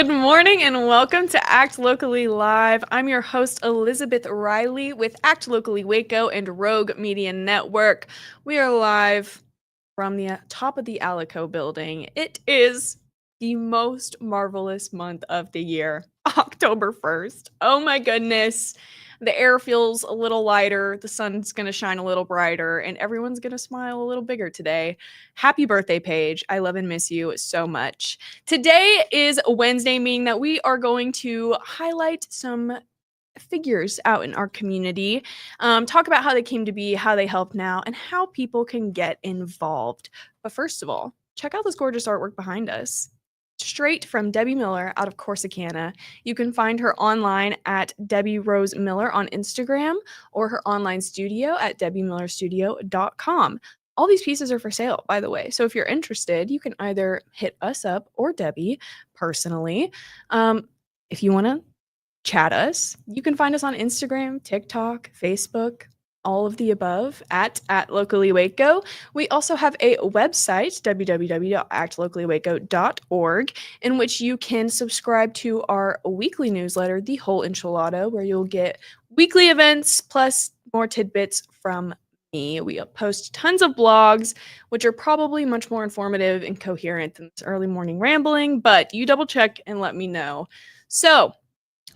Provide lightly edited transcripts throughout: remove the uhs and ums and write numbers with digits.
Good morning and welcome to Act Locally Live. I'm your host, Elizabeth Riley with Act Locally Waco and Rogue Media Network. We are live from the top of the Alico building. It is the most marvelous month of the year, October 1st. Oh my goodness. The air feels a little lighter, the sun's going to shine a little brighter, and everyone's going to smile a little bigger today. Happy birthday, Paige. I love and miss you so much. Today is Wednesday, meaning that we are going to highlight some figures out in our community, talk about how they came to be, how they help now, and how people can get involved. But first of all, check out this gorgeous artwork behind us. Straight from Debbie Miller out of Corsicana. You can find her online at Debbie Rose Miller on Instagram or her online studio at debbiemillerstudio.com. All these pieces are for sale, by the way. So if you're interested, you can either hit us up or Debbie personally. If you want to chat us, you can find us on Instagram, TikTok, Facebook, all of the above at Locally Waco. We also have a website, www.actlocallywaco.org, in which you can subscribe to our weekly newsletter, The Whole Enchilada, where you'll get weekly events plus more tidbits from me. We post tons of blogs, which are probably much more informative and coherent than this early morning rambling, but you double check and let me know. So,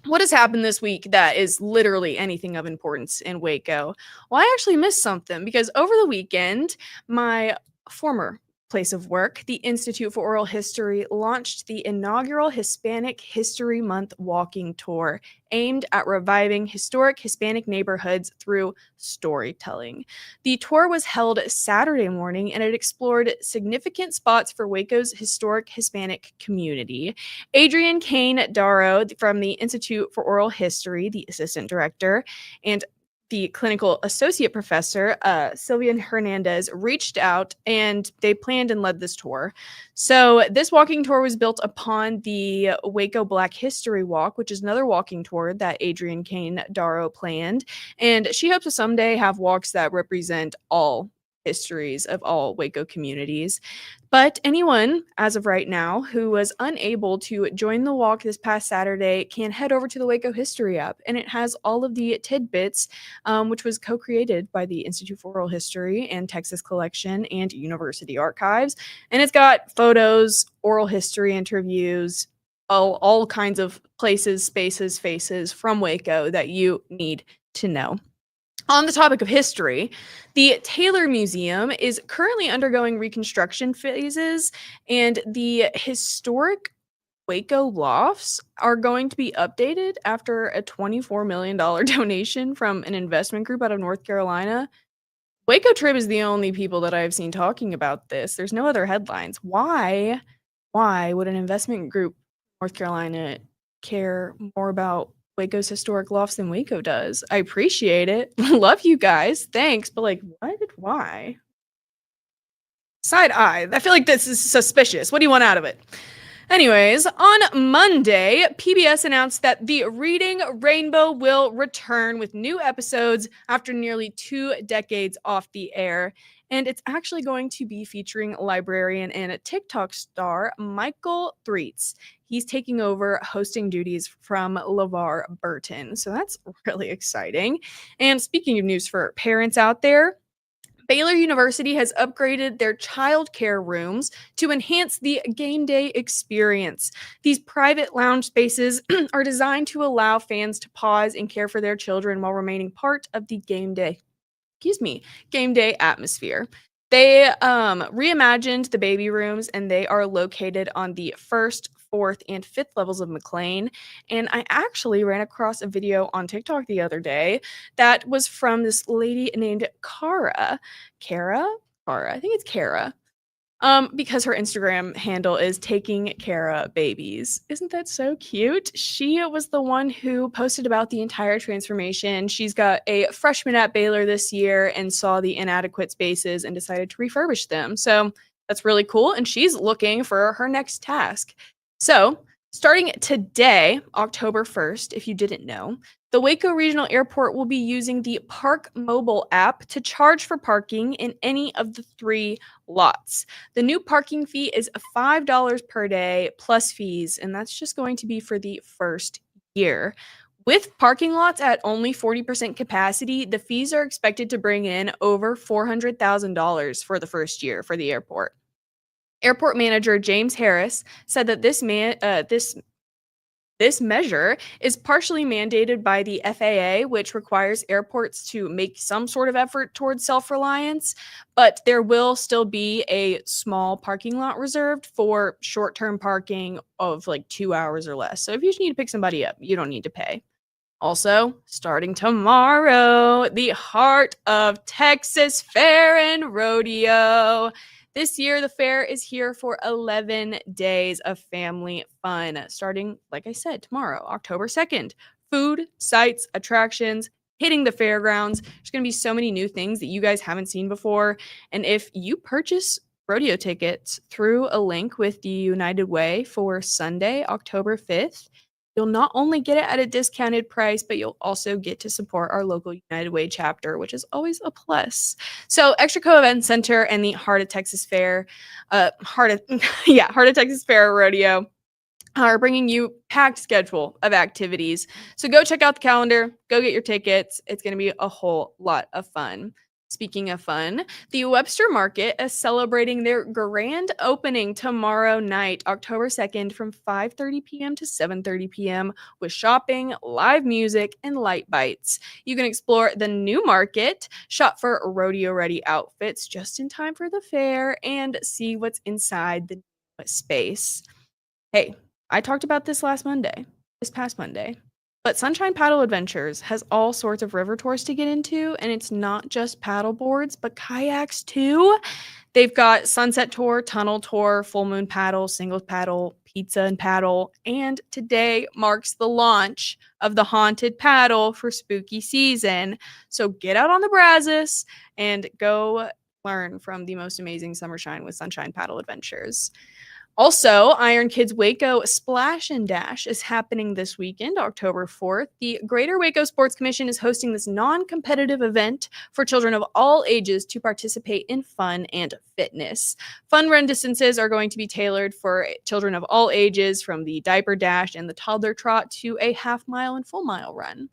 what has happened this week that is literally anything of importance in Waco? Well, I actually missed something because over the weekend, my former place of work, the Institute for Oral History, launched the inaugural Hispanic History Month walking tour aimed at reviving historic Hispanic neighborhoods through storytelling. The tour was held Saturday morning and it explored significant spots for Waco's historic Hispanic community. Adrienne Kane Darrow from the Institute for Oral History, the assistant director, and the clinical associate professor, Sylvia Hernandez, reached out and they planned and led this tour. So this walking tour was built upon the Waco Black History Walk, which is another walking tour that Adrienne Kane Darrow planned. And she hopes to someday have walks that represent all histories of all Waco communities. But anyone, as of right now, who was unable to join the walk this past Saturday can head over to the Waco History app, and it has all of the tidbits, which was co-created by the Institute for Oral History and Texas Collection and University Archives. And it's got photos, oral history interviews, all kinds of places, spaces, faces from Waco that you need to know. On the topic of history, the Taylor Museum is currently undergoing reconstruction phases, and the historic Waco lofts are going to be updated after a $24 million donation from an investment group out of North Carolina. Waco Trib is the only people that I've seen talking about this. There's no other headlines. Why would an investment group, North Carolina, care more about Waco's historic lofts than Waco does? I appreciate it. Love you guys. Thanks. But like, what? Why? Side eye. I feel like this is suspicious. What do you want out of it? Anyways, on Monday, PBS announced that the Reading Rainbow will return with new episodes after nearly 2 decades off the air. And it's actually going to be featuring librarian and a TikTok star, Michael Threets. He's taking over hosting duties from LeVar Burton. So that's really exciting. And speaking of news for parents out there, Baylor University has upgraded their childcare rooms to enhance the game day experience. These private lounge spaces are designed to allow fans to pause and care for their children while remaining part of the game day atmosphere. They reimagined the baby rooms, and they are located on the first, fourth, and fifth levels of McLean. And I actually ran across a video on TikTok the other day that was from this lady named Cara. I think it's Cara. Because her Instagram handle is Taking Cara Babies. Isn't that so cute? She was the one who posted about the entire transformation. She's got a freshman at Baylor this year and saw the inadequate spaces and decided to refurbish them. So that's really cool. And she's looking for her next task. So Starting today, October 1st, if you didn't know, the Waco Regional Airport will be using the Park Mobile app to charge for parking in any of the 3 lots. The new parking fee is $5 per day plus fees, and that's just going to be for the first year. With parking lots at only 40% capacity, the fees are expected to bring in over $400,000 for the first year for the airport. Airport manager James Harris said that this measure is partially mandated by the FAA, which requires airports to make some sort of effort towards self-reliance, but there will still be a small parking lot reserved for short-term parking of like 2 hours or less. So if you just need to pick somebody up, you don't need to pay. Also, starting tomorrow, the Heart of Texas Fair and Rodeo. This year, the fair is here for 11 days of family fun, starting, like I said, tomorrow, October 2nd. Food, sights, attractions, hitting the fairgrounds. There's going to be so many new things that you guys haven't seen before. And if you purchase rodeo tickets through a link with the United Way for Sunday, October 5th, you'll not only get it at a discounted price, but you'll also get to support our local United Way chapter, which is always a plus. So Extraco Event Center and the Heart of Texas Fair, Heart of Texas Fair Rodeo are bringing you packed schedule of activities. So go check out the calendar, go get your tickets. It's going to be a whole lot of fun. Speaking of fun, the Webster Market is celebrating their grand opening tomorrow night, October 2nd, from 5:30 p.m. to 7:30 p.m. with shopping, live music, and light bites. You can explore the new market, shop for rodeo-ready outfits just in time for the fair, and see what's inside the space. Hey, I talked about this this past Monday. But Sunshine Paddle Adventures has all sorts of river tours to get into, and it's not just paddle boards, but kayaks too. They've got Sunset Tour, Tunnel Tour, Full Moon Paddle, Singles Paddle, Pizza and Paddle, and today marks the launch of the Haunted Paddle for spooky season. So get out on the Brazos and go learn from the most amazing summer shine with Sunshine Paddle Adventures. Also, Iron Kids Waco Splash and Dash is happening this weekend, October 4th. The Greater Waco Sports Commission is hosting this non-competitive event for children of all ages to participate in fun and fitness. Fun run distances are going to be tailored for children of all ages, from the diaper dash and the toddler trot to a half-mile and full-mile run.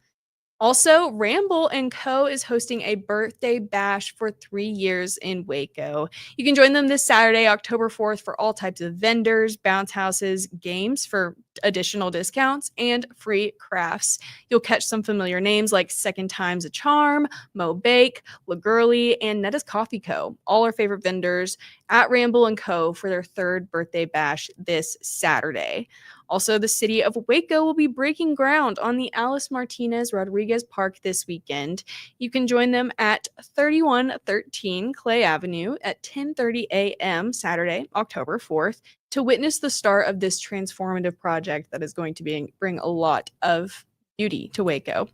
Also, Ramble & Co. is hosting a birthday bash for 3 years in Waco. You can join them this Saturday, October 4th, for all types of vendors, bounce houses, games for additional discounts, and free crafts. You'll catch some familiar names like Second Time's a Charm, Mo Bake, LaGurley, and Netta's Coffee Co., all our favorite vendors at Ramble & Co. for their 3rd birthday bash this Saturday. Also, the city of Waco will be breaking ground on the Alice Martinez Rodriguez Park this weekend. You can join them at 3113 Clay Avenue at 10:30 a.m. Saturday, October 4th, to witness the start of this transformative project that is going to bring a lot of beauty to Waco.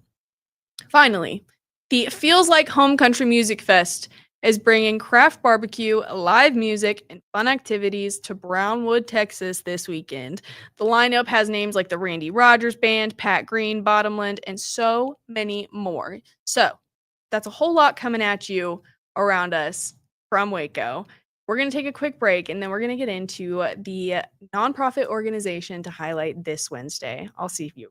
Finally, the Feels Like Home Country Music Fest is bringing craft barbecue, live music, and fun activities to Brownwood, Texas this weekend. The lineup has names like the Randy Rogers Band, Pat Green, Bottomland, and so many more. So that's a whole lot coming at you around us from Waco. We're going to take a quick break, and then we're going to get into the nonprofit organization to highlight this Wednesday. I'll see you.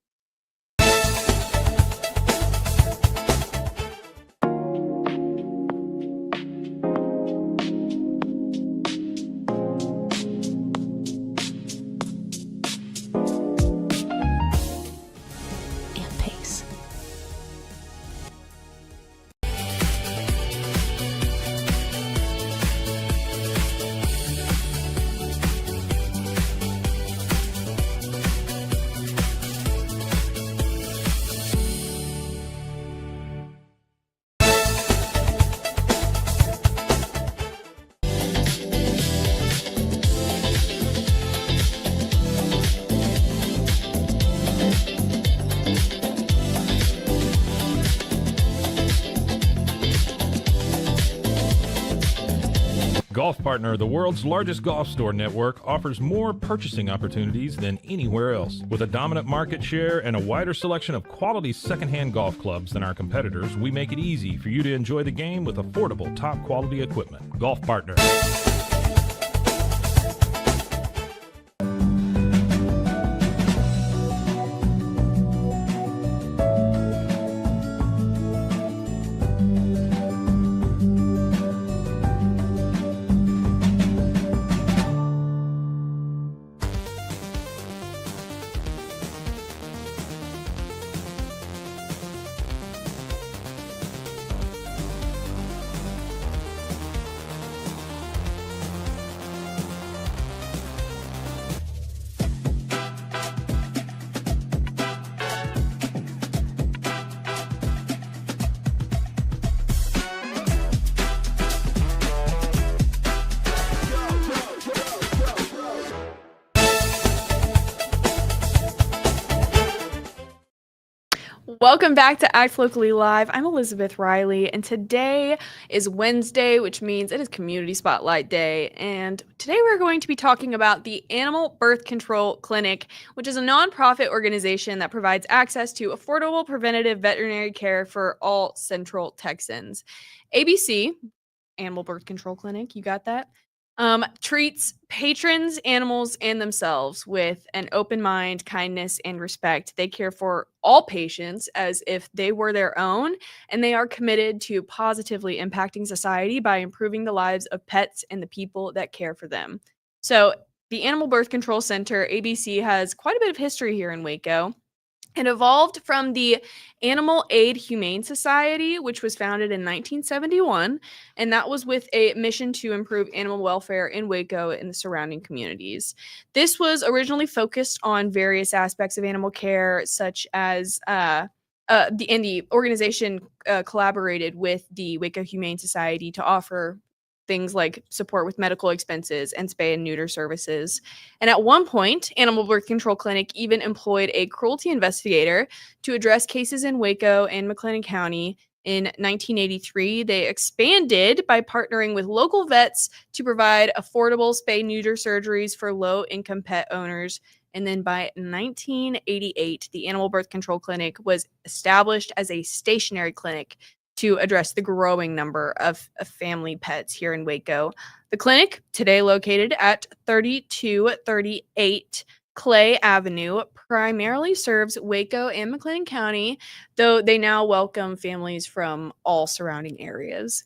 Golf Partner, the world's largest golf store network, offers more purchasing opportunities than anywhere else. With a dominant market share and a wider selection of quality secondhand golf clubs than our competitors, we make it easy for you to enjoy the game with affordable, top-quality equipment. Golf Partner. Welcome back to Act Locally Live. I'm Elizabeth Riley, and today is Wednesday, which means it is Community Spotlight Day. And today we're going to be talking about the Animal Birth Control Clinic, which is a nonprofit organization that provides access to affordable preventative veterinary care for all Central Texans. ABC, Animal Birth Control Clinic, you got that? Treats patrons, animals, and themselves with an open mind, kindness, and respect. They care for all patients as if they were their own, and they are committed to positively impacting society by improving the lives of pets and the people that care for them. So, the Animal Birth Control Center, ABC, has quite a bit of history here in Waco. It evolved from the Animal Aid Humane Society, which was founded in 1971, and that was with a mission to improve animal welfare in Waco and the surrounding communities. This was originally focused on various aspects of animal care, such as the organization collaborated with the Waco Humane Society to offer things like support with medical expenses and spay and neuter services. And at one point, Animal Birth Control Clinic even employed a cruelty investigator to address cases in Waco and McLennan County. In 1983, they expanded by partnering with local vets to provide affordable spay-neuter surgeries for low-income pet owners. And then by 1988, the Animal Birth Control Clinic was established as a stationary clinic to address the growing number of family pets here in Waco. The clinic, today located at 3238 Clay Avenue, primarily serves Waco and McLennan County, though they now welcome families from all surrounding areas.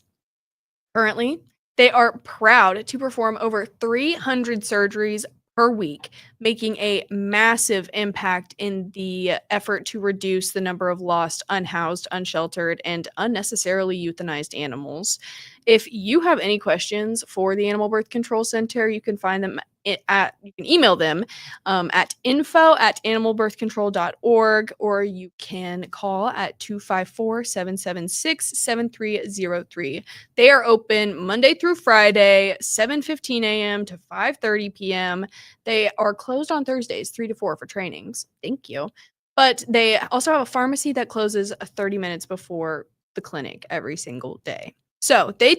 Currently, they are proud to perform over 300 surgeries per week, making a massive impact in the effort to reduce the number of lost, unhoused, unsheltered, and unnecessarily euthanized animals. If you have any questions for the Animal Birth Control Center, you can find them you can email them at info@animalbirthcontrol.org, or you can call at 254-776-7303. They are open Monday through Friday, 7:15 a.m. to 5:30 p.m. They are closed on Thursdays, 3 to 4 for trainings. Thank you. But they also have a pharmacy that closes 30 minutes before the clinic every single day. So they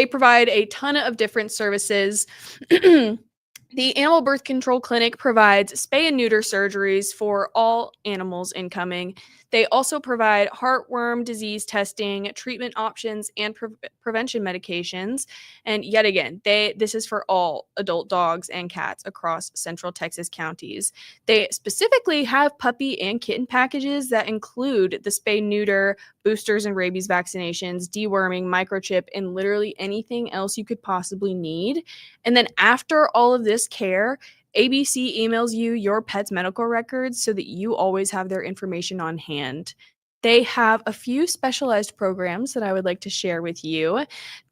provide a ton of different services. The Animal Birth Control Clinic provides spay and neuter surgeries for all animals incoming. They also provide heartworm disease testing, treatment options, and prevention medications. And yet again, this is for all adult dogs and cats across Central Texas counties. They specifically have puppy and kitten packages that include the spay, neuter, boosters and rabies vaccinations, deworming, microchip, and literally anything else you could possibly need. And then after all of this care, ABC emails you your pet's medical records so that you always have their information on hand. They have a few specialized programs that I would like to share with you.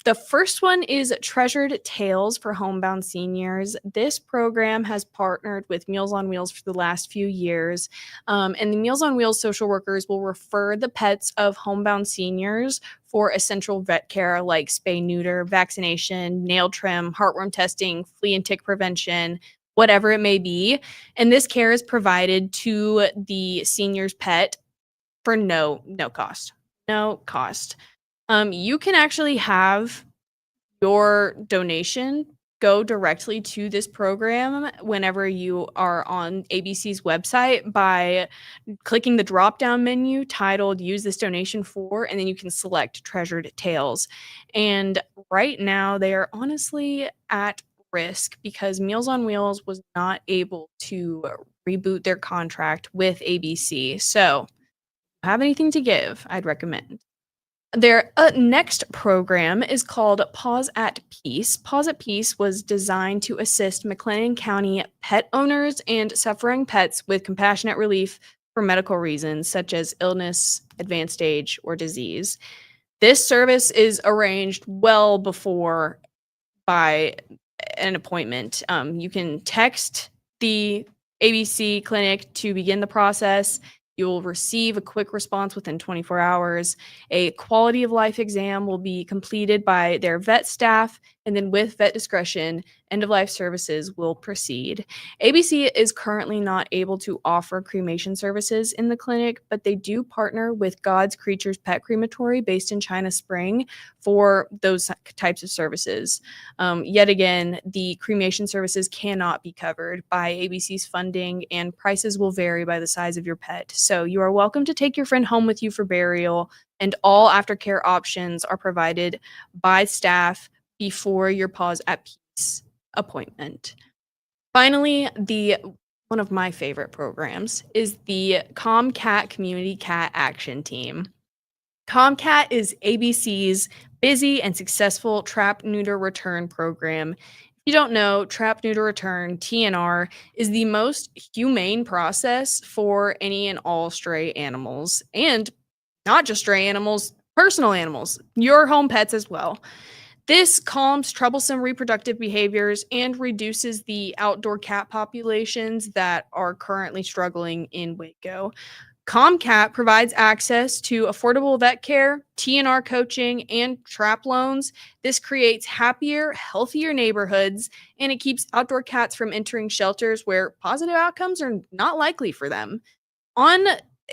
The first one is Treasured Tales for Homebound Seniors. This program has partnered with Meals on Wheels for the last few years, and the Meals on Wheels social workers will refer the pets of homebound seniors for essential vet care like spay, neuter, vaccination, nail trim, heartworm testing, flea and tick prevention, whatever it may be. And this care is provided to the senior's pet for no cost. No cost. You can actually have your donation go directly to this program whenever you are on ABC's website by clicking the drop-down menu titled Use This Donation For, and then you can select Treasured Tales. And right now they are honestly at risk because Meals on Wheels was not able to reboot their contract with ABC. So, if you have anything to give, I'd recommend. Their next program is called Paws at Peace. Paws at Peace was designed to assist McLennan County pet owners and suffering pets with compassionate relief for medical reasons such as illness, advanced age, or disease. This service is arranged well before by an appointment. You can text the ABC clinic to begin the process. You'll receive a quick response within 24 hours. A quality of life exam will be completed by their vet staff, and then with vet discretion, end-of-life services will proceed. ABC is currently not able to offer cremation services in the clinic, but they do partner with God's Creatures Pet Crematory based in China Spring for those types of services. Yet again, the cremation services cannot be covered by ABC's funding, and prices will vary by the size of your pet. So you are welcome to take your friend home with you for burial, and all aftercare options are provided by staff before your Paws at Peace appointment. Finally, one of my favorite programs is the ComCat Community Cat Action Team. ComCat is ABC's busy and successful trap, neuter, return program. If you don't know, trap, neuter, return, TNR, is the most humane process for any and all stray animals, and not just stray animals, personal animals, your home pets as well. This calms troublesome reproductive behaviors and reduces the outdoor cat populations that are currently struggling in Waco. ComCat provides access to affordable vet care, TNR coaching, and trap loans. This creates happier, healthier neighborhoods, and it keeps outdoor cats from entering shelters where positive outcomes are not likely for them. On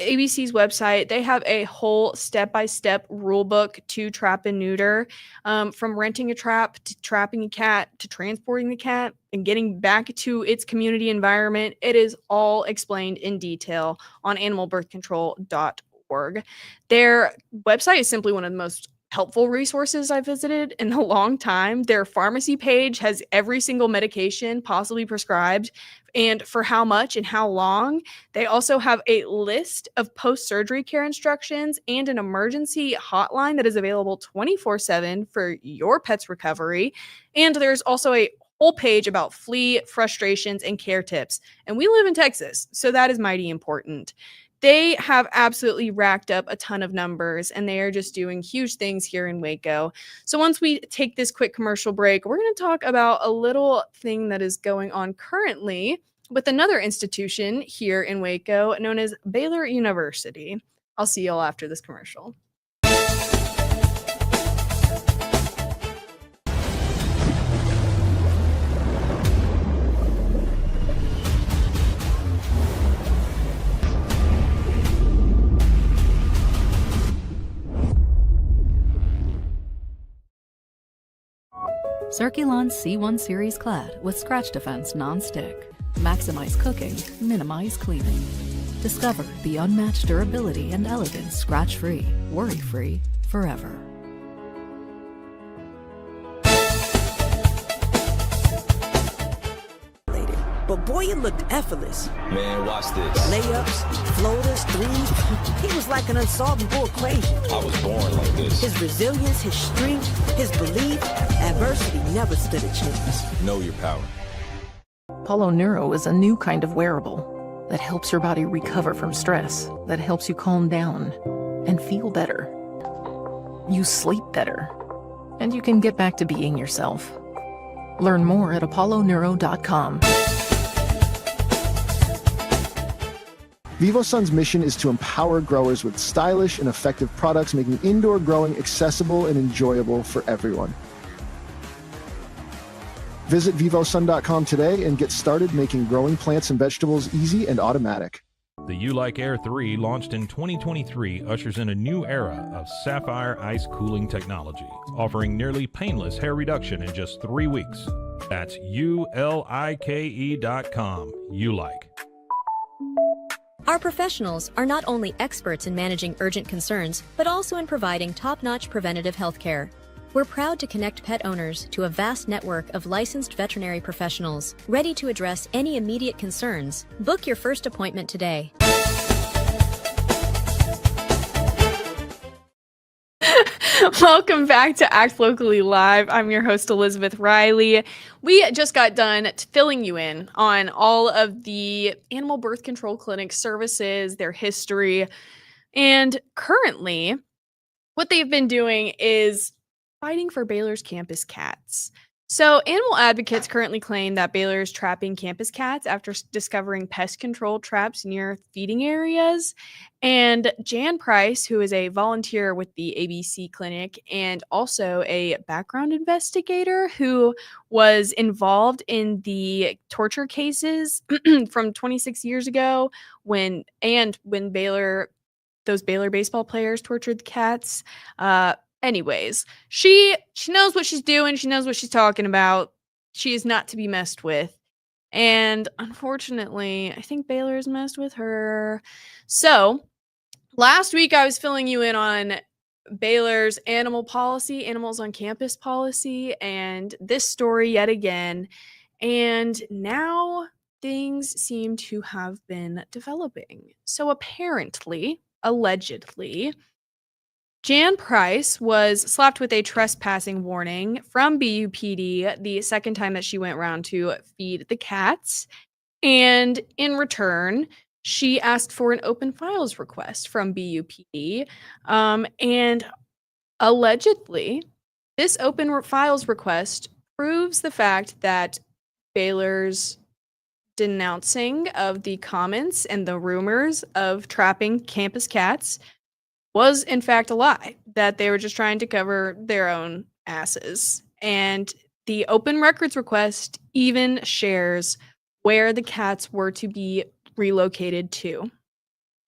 ABC's website, they have a whole step-by-step rule book to trap and neuter, from renting a trap to trapping a cat to transporting the cat and getting back to its community environment. It is all explained in detail on animalbirthcontrol.org. Their website is simply one of the most helpful resources I've visited in a long time. Their pharmacy page has every single medication possibly prescribed and for how much and how long. They also have a list of post-surgery care instructions and an emergency hotline that is available 24/7 for your pet's recovery. And there's also a whole page about flea frustrations and care tips. And we live in Texas, so that is mighty important. They have absolutely racked up a ton of numbers, and they are just doing huge things here in Waco. So once we take this quick commercial break, we're going to talk about a little thing that is going on currently with another institution here in Waco known as Baylor University. I'll see y'all after this commercial. Circulon C1 Series Clad with Scratch Defense Non-Stick. Maximize cooking, minimize cleaning. Discover the unmatched durability and elegance scratch-free, worry-free, forever. But boy, it looked effortless. Man, watch this. Layups, floaters, threes. He was like an unsolvable equation. I was born like this. His resilience, his strength, his belief, adversity never stood a chance. Know your power. Apollo Neuro is a new kind of wearable that helps your body recover from stress, that helps you calm down and feel better. You sleep better, and you can get back to being yourself. Learn more at apolloneuro.com. VivoSun's mission is to empower growers with stylish and effective products, making indoor growing accessible and enjoyable for everyone. Visit vivosun.com today and get started making growing plants and vegetables easy and automatic. The U-Like Air 3, launched in 2023, ushers in a new era of sapphire ice cooling technology, offering nearly painless hair reduction in just 3 weeks. That's ULIKE.com. U-Like. Our professionals are not only experts in managing urgent concerns, but also in providing top-notch preventative health care. We're proud to connect pet owners to a vast network of licensed veterinary professionals, ready to address any immediate concerns. Book your first appointment today. Welcome back to Act Locally Live. I'm your host, Elizabeth Riley. We just got done filling you in on all of the animal birth control clinic services, their history, and currently what they've been doing is fighting for Baylor's campus cats. So animal advocates currently claim that Baylor is trapping campus cats after discovering pest control traps near feeding areas. And Jan Price, who is a volunteer with the ABC clinic and also a background investigator who was involved in the torture cases from 26 years ago when Baylor, those Baylor baseball players tortured the cats. Anyways, she knows what she's doing. She knows what she's talking about. She is not to be messed with. And unfortunately, I think Baylor has messed with her. So last week I was filling you in on Baylor's animal policy, animals on campus policy, and this story yet again. And now things seem to have been developing. So apparently, allegedly, Jan Price was slapped with a trespassing warning from BUPD the second time that she went around to feed the cats. And in return, she asked for an open files request from BUPD. And allegedly, this open files request proves the fact that Baylor's denouncing of the comments and the rumors of trapping campus cats was in fact a lie, that they were just trying to cover their own asses. And the open records request even shares where the cats were to be relocated to.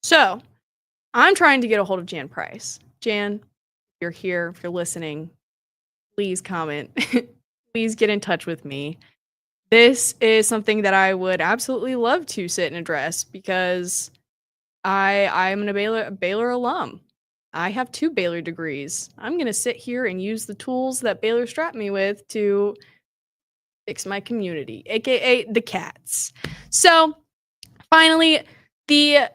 So I'm trying to get a hold of Jan Price. Jan, if you're here, if you're listening, please comment. Please get in touch with me. This is something that I would absolutely love to sit and address because I'm a Baylor alum. I have 2 Baylor degrees. I'm going to sit here and use the tools that Baylor strapped me with to fix my community, aka the cats. So finally, the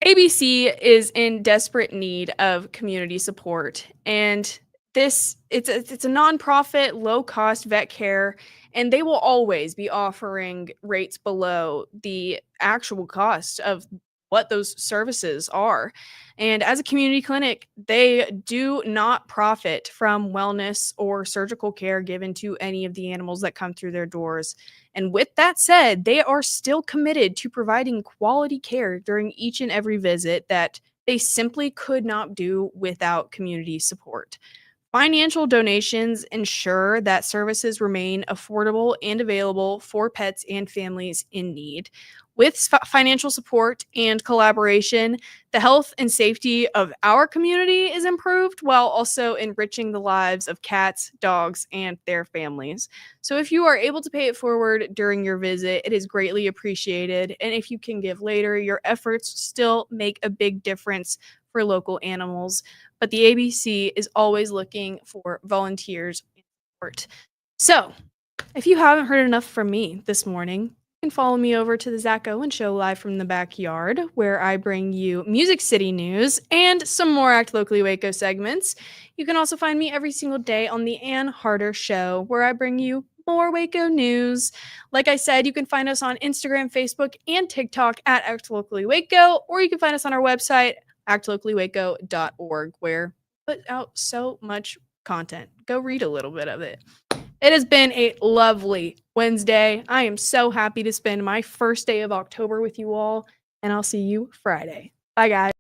ABC is in desperate need of community support. And it's a nonprofit, low-cost vet care, and they will always be offering rates below the actual cost of what those services are. And as a community clinic, they do not profit from wellness or surgical care given to any of the animals that come through their doors. And with that said, they are still committed to providing quality care during each and every visit that they simply could not do without community support. Financial donations ensure that services remain affordable and available for pets and families in need. With financial support and collaboration, the health and safety of our community is improved while also enriching the lives of cats, dogs, and their families. So if you are able to pay it forward during your visit, it is greatly appreciated. And if you can give later, your efforts still make a big difference for local animals. But the ABC is always looking for volunteers and support. So if you haven't heard enough from me this morning, you can follow me over to the Zach Owen Show live from the backyard, where I bring you Music City news and some more Act Locally Waco segments. You can also find me every single day on the Ann Harder Show, where I bring you more Waco news. Like I said, you can find us on Instagram, Facebook, and TikTok at Act Locally Waco, or you can find us on our website, actlocallywaco.org, where we put out so much content. Go read a little bit of it. It has been a lovely Wednesday. I am so happy to spend my first day of October with you all, and I'll see you Friday. Bye, guys.